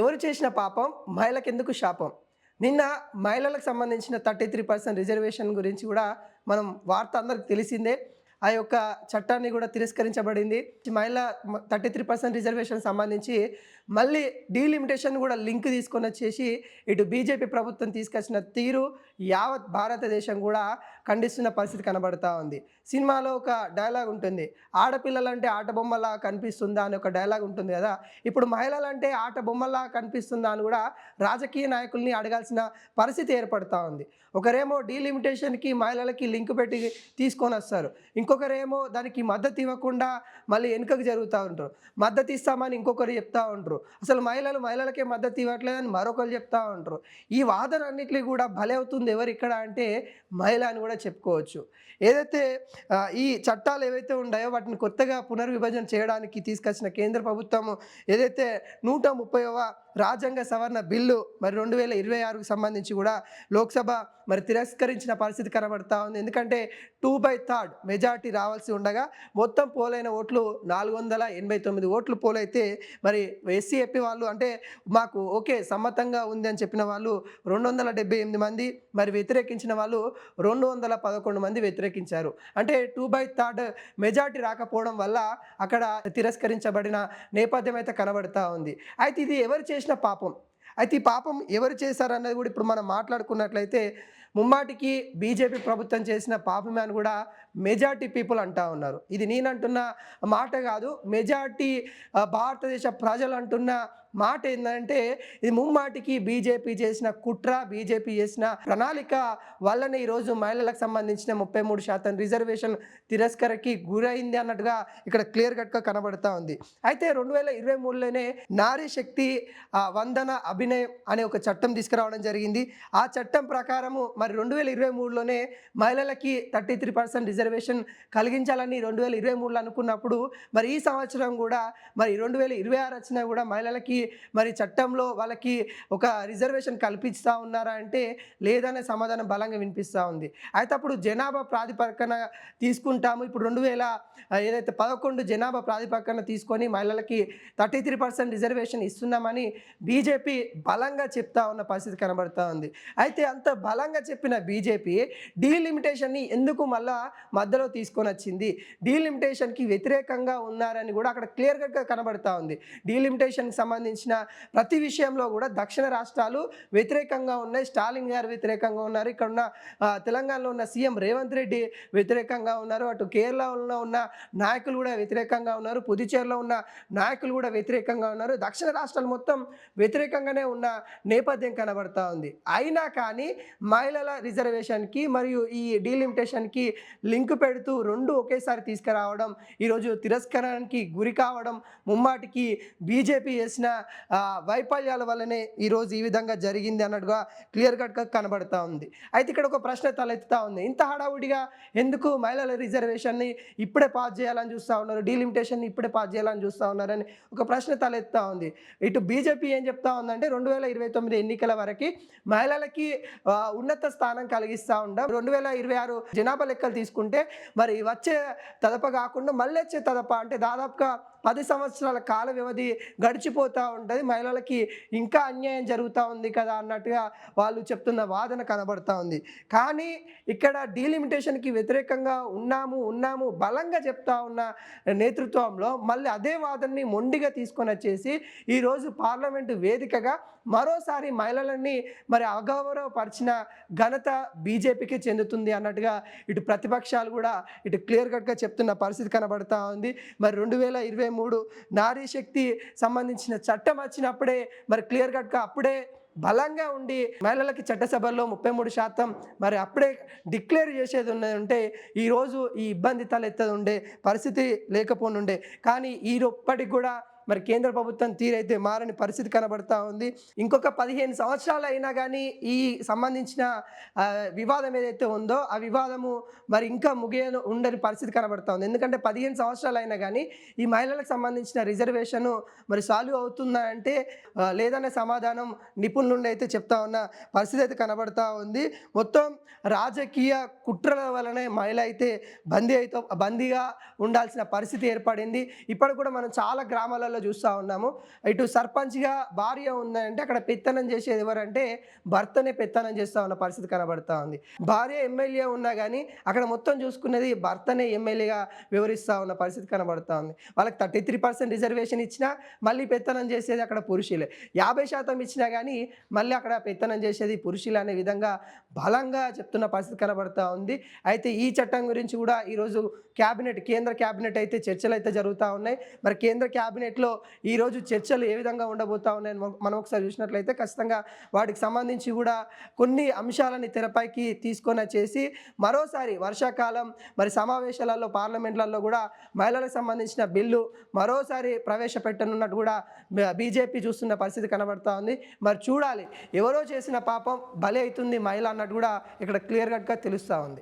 ఎవరు చేసిన పాపం మహిళకెందుకు శాపం? నిన్న మహిళలకు సంబంధించిన 33% రిజర్వేషన్ గురించి కూడా మనం వార్త అందరికి తెలిసిందే. ఆ యొక్క చట్టాన్ని కూడా తిరస్కరించబడింది. మహిళా 33% రిజర్వేషన్ సంబంధించి మళ్ళీ డీలిమిటేషన్ కూడా లింక్ తీసుకొనొచ్చేసి ఇటు బీజేపీ ప్రభుత్వం తీసుకొచ్చిన తీరు యావత్ భారతదేశం కూడా ఖండిస్తున్న పరిస్థితి కనబడతా ఉంది. సినిమాలో ఒక డైలాగ్ ఉంటుంది. ఆడపిల్లలంటే ఆట బొమ్మలా కనిపిస్తుందా అని ఒక డైలాగ్ ఉంటుంది కదా. ఇప్పుడు మహిళలంటే ఆట బొమ్మలా కనిపిస్తుందా అని కూడా రాజకీయ నాయకుల్ని అడగాల్సిన పరిస్థితి ఏర్పడతా ఉంది. ఒకరేమో డీలిమిటేషన్‌కి మహిళలకి లింక్ పెట్టి తీసుకొనొస్తారు. ఇంకొకరేమో దానికి మద్దతు ఇవ్వకుండా మళ్ళీ వెనుకకు జరుగుతూ ఉంటారు. మద్దతు ఇస్తామని ఇంకొకరు చెప్తా ఉంటారు. అసలు మహిళలకే మద్దతు ఇవ్వట్లేదని మరొకరు చెప్తా ఉంటారు. ఈ వాదన అన్నిటికి కూడా బలి అవుతుంది ఎవరు ఇక్కడ అంటే మహిళ అని కూడా చెప్పుకోవచ్చు. ఏదైతే ఈ చట్టాలు ఏవైతే ఉన్నాయో వాటిని కొత్తగా పునర్విభజన చేయడానికి తీసుకొచ్చిన కేంద్ర ప్రభుత్వం ఏదైతే 130వ రాజ్యాంగ సవరణ బిల్లు మరి 2026కు సంబంధించి కూడా లోక్సభ మరి తిరస్కరించిన పరిస్థితి కనబడతా ఉంది. ఎందుకంటే 2/3 మెజార్టీ రావాల్సి ఉండగా మొత్తం పోలైన ఓట్లు 489 ఓట్లు పోలైతే మరి ఎస్సీ ఎస్టీ వాళ్ళు అంటే మాకు ఓకే సమ్మతంగా ఉంది అని చెప్పిన వాళ్ళు 278 మంది, మరి వ్యతిరేకించిన వాళ్ళు 211 మంది వ్యతిరేకించారు. అంటే 2/3 మెజార్టీ రాకపోవడం వల్ల అక్కడ తిరస్కరించబడిన నేపథ్యం అయితే కనబడతా ఉంది. అయితే ఇది ఎవరు చేసిన పాపం? అయితే ఈ పాపం ఎవరు చేశారన్నది కూడా ఇప్పుడు మనం మాట్లాడుకున్నట్లయితే ముమ్మాటికి బీజేపీ ప్రభుత్వం చేసిన పాపమే అని కూడా మెజార్టీ పీపుల్ అంటా ఉన్నారు. ఇది నేనంటున్న మాట కాదు, మెజార్టీ భారతదేశ ప్రజలు అంటున్న మాట ఏంటంటే ఇది ముమ్మాటికి బీజేపీ చేసిన కుట్ర, బీజేపీ చేసిన ప్రణాళిక వల్లనే ఈరోజు మహిళలకు సంబంధించిన 33% రిజర్వేషన్ తిరస్కరణకి గురైంది అన్నట్టుగా ఇక్కడ క్లియర్ కట్గా కనబడతా ఉంది. అయితే 2023లోనే నారీ శక్తి వందన అభినయం అనే ఒక చట్టం తీసుకురావడం జరిగింది. ఆ చట్టం ప్రకారము మరి 2023లోనే మహిళలకి 33% రిజర్వేషన్ కలిగించాలని 2023లో అనుకున్నప్పుడు మరి ఈ సంవత్సరం కూడా మరి 2026 వచ్చినా కూడా మహిళలకి మరి చట్టంలో వాళ్ళకి ఒక రిజర్వేషన్ కల్పిస్తూ ఉన్నారా అంటే లేదనే సమాధానం బలంగా వినిపిస్తూ ఉంది. అయితే అప్పుడు జనాభా ప్రాతిపదికన తీసుకుంటాము. ఇప్పుడు 2011 జనాభా ప్రాతిపదికన తీసుకొని మహిళలకి 33% రిజర్వేషన్ ఇస్తున్నామని బీజేపీ బలంగా చెప్తా ఉన్న పరిస్థితి కనబడతా ఉంది. అయితే అంత బలంగా చెప్పిన బీజేపీ డీలిమిటేషన్ని ఎందుకు మళ్ళా మధ్యలో తీసుకొని వచ్చింది? డీలిమిటేషన్కి వ్యతిరేకంగా ఉన్నారని కూడా అక్కడ క్లియర్ కట్గా కనబడతా ఉంది. డీలిమిటేషన్కి సంబంధించిన ప్రతి విషయంలో కూడా దక్షిణ రాష్ట్రాలు వ్యతిరేకంగా ఉన్నాయి. స్టాలిన్ గారు వ్యతిరేకంగా ఉన్నారు. ఇక్కడ ఉన్న తెలంగాణలో ఉన్న సీఎం రేవంత్ రెడ్డి వ్యతిరేకంగా ఉన్నారు. అటు కేరళలో ఉన్న నాయకులు కూడా వ్యతిరేకంగా ఉన్నారు. పుదుచ్చేరిలో ఉన్న నాయకులు కూడా వ్యతిరేకంగా ఉన్నారు. దక్షిణ రాష్ట్రాలు మొత్తం వ్యతిరేకంగానే ఉన్న నేపథ్యం కనబడతా ఉంది. అయినా కానీ మహిళల రిజర్వేషన్కి మరియు ఈ డీలిమిటేషన్కి లింక్ పెడుతూ రెండు ఒకేసారి తీసుకురావడం, ఈరోజు తిరస్కరణకి గురి కావడం ముమ్మాటికి బీజేపీ చేసిన వైఫల్యాల వల్లనే ఈరోజు ఈ విధంగా జరిగింది అన్నట్టుగా క్లియర్ కట్గా కనబడతా ఉంది. అయితే ఇక్కడ ఒక ప్రశ్న తలెత్తుతా ఉంది. ఇంత హడావుడిగా ఎందుకు మహిళల రిజర్వేషన్ని ఇప్పుడే పాస్ చేయాలని చూస్తూ ఉన్నారు, డీలిమిటేషన్ని ఇప్పుడే పాస్ చేయాలని చూస్తూ ఉన్నారని ఒక ప్రశ్న తలెత్తుతా ఉంది. ఇటు బీజేపీ ఏం చెప్తా ఉందంటే 2029 ఎన్నికల వరకు మహిళలకి ఉన్నత స్థానం కలిగిస్తూ ఉంటాం. 2026 జనాభా లెక్కలు తీసుకుంటే మరి వచ్చే తదప కాకుండా మళ్ళీ వచ్చే తదప అంటే దాదాపుగా 10 సంవత్సరాల కాల వ్యవధి గడిచిపోతూ ఉంటుంది. మహిళలకి ఇంకా అన్యాయం జరుగుతూ ఉంది కదా అన్నట్టుగా వాళ్ళు చెప్తున్న వాదన కనబడతా ఉంది. కానీ ఇక్కడ డీలిమిటేషన్కి వ్యతిరేకంగా ఉన్నాము బలంగా చెప్తా ఉన్న నేతృత్వంలో మళ్ళీ అదే వాదనని మొండిగా తీసుకొని వచ్చేసి ఈరోజు పార్లమెంటు వేదికగా మరోసారి మహిళలని మరి అగౌరవపరిచిన ఘనత బీజేపీకి చెందుతుంది అన్నట్టుగా ఇటు ప్రతిపక్షాలు కూడా ఇటు క్లియర్ కట్గా చెప్తున్న పరిస్థితి కనబడతా ఉంది. మరి 2023 నారీ శక్తి సంబంధించిన చట్టం వచ్చినప్పుడే మరి క్లియర్ కట్గా అప్పుడే బలంగా ఉండి మహిళలకి చట్టసభల్లో 33% మరి అప్పుడే డిక్లేర్ చేసేది ఉన్నదంటే ఈరోజు ఈ ఇబ్బంది తలెత్తది ఉండే పరిస్థితి లేకపోనుండే. కానీ ఈరోప్పటికి కూడా మరి కేంద్ర ప్రభుత్వం తీరైతే మారని పరిస్థితి కనబడతా ఉంది. ఇంకొక 15 సంవత్సరాలు అయినా కానీ ఈ సంబంధించిన వివాదం ఏదైతే ఉందో ఆ వివాదము మరి ఇంకా ఉండని పరిస్థితి కనబడతా ఉంది. ఎందుకంటే 15 సంవత్సరాలు అయినా కానీ ఈ మహిళలకు సంబంధించిన రిజర్వేషను మరి సాల్వ్ అవుతుందా అంటే లేదనే సమాధానం నిపుణుల నుండి అయితే చెప్తా ఉన్న పరిస్థితి అయితే కనబడతా ఉంది. మొత్తం రాజకీయ కుట్రల వలనే మహిళ అయితే బందీగా ఉండాల్సిన పరిస్థితి ఏర్పడింది. ఇప్పటికి కూడా మనం చాలా గ్రామాలలో జిల్లాల్లో చూస్తూ ఉన్నాము. ఇటు సర్పంచ్గా భార్య ఉందంటే అక్కడ పెత్తనం చేసేది ఎవరంటే భర్తనే పెత్తనం చేస్తూ ఉన్న పరిస్థితి కనబడతా ఉంది. భార్య ఎమ్మెల్యే ఉన్నా కానీ అక్కడ మొత్తం చూసుకునేది భర్తనే ఎమ్మెల్యేగా వివరిస్తూ ఉన్న పరిస్థితి కనబడతా ఉంది. వాళ్ళకి 33% రిజర్వేషన్ ఇచ్చినా మళ్ళీ పెత్తనం చేసేది అక్కడ పురుషులే. 50% ఇచ్చినా కానీ మళ్ళీ అక్కడ పెత్తనం చేసేది పురుషులు అనే విధంగా బలంగా చెప్తున్న పరిస్థితి కనబడతా ఉంది. అయితే ఈ చట్టం గురించి కూడా ఈరోజు కేంద్ర క్యాబినెట్ అయితే చర్చలు అయితే జరుగుతూ ఉన్నాయి. మరి కేంద్ర క్యాబినెట్లో ఈరోజు చర్చలు ఏ విధంగా ఉండబోతా ఉన్నాయని మనం ఒకసారి చూసినట్లయితే ఖచ్చితంగా వాటికి సంబంధించి కూడా కొన్ని అంశాలని తెరపైకి తీసుకొని చేసి మరోసారి వర్షాకాలం మరి సమావేశాలలో పార్లమెంట్లలో కూడా మహిళలకు సంబంధించిన బిల్లు మరోసారి ప్రవేశపెట్టనున్నట్టు కూడా బీజేపీ చూస్తున్న పరిస్థితి కనబడతా ఉంది. మరి చూడాలి, ఎవరో చేసిన పాపం బలి అవుతుంది మహిళ అన్నట్టు కూడా ఇక్కడ క్లియర్ కట్గా తెలుస్తూ ఉంది.